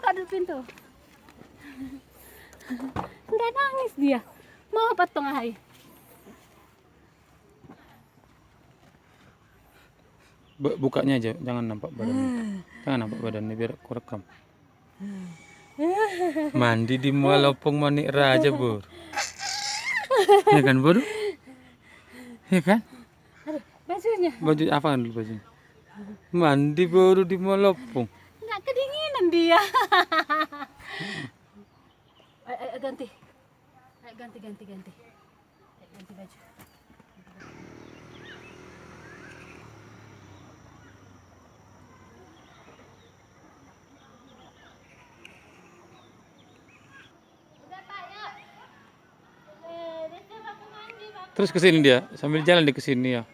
buka dulu pintu. Enggak nangis dia. Mau patung ahai. Bukanya aja, jangan nampak badannya. Jangan nampak badannya biar aku rekam. Mandi di Muara Lopong Manik Raja, Bur. Ya kan, Bur? Ya kan? Aduh, bajunya. Baju apa dulu bajunya? Mandi baru di Muara Lopong. Enggak kedinginan dia. Ayo, ganti. Ayo ganti. Ayo ganti baju. Udah Pak, yuk. Dia coba aku mandi, Pak. Terus ke sini dia, sambil jalan di ke sini ya.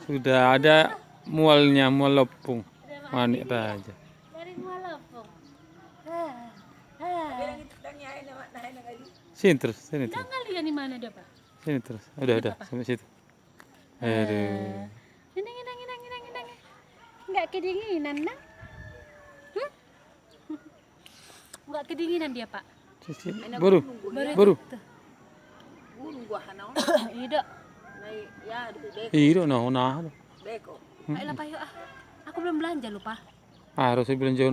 Sudah ada mualnya, Muara Lopong Manik Raja. Dari Muara Lopong. Sini terus. Jangan lihat di mana dia, Pak. Sini terus. Udah, sampai situ. Aduh. Ini. Enggak kedinginan, nah. Enggak kedinginan dia, Pak. Baru. Tidak. Iya, nah. Ayolah, Pak, yuk. Aku belum belanja, lupa. Harus bilang jauh.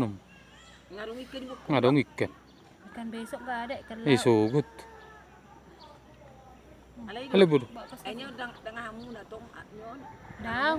Ngadong ikan. Ikan besok enggak ada, ikan laut. Sugut. Halo, Bur. Daun.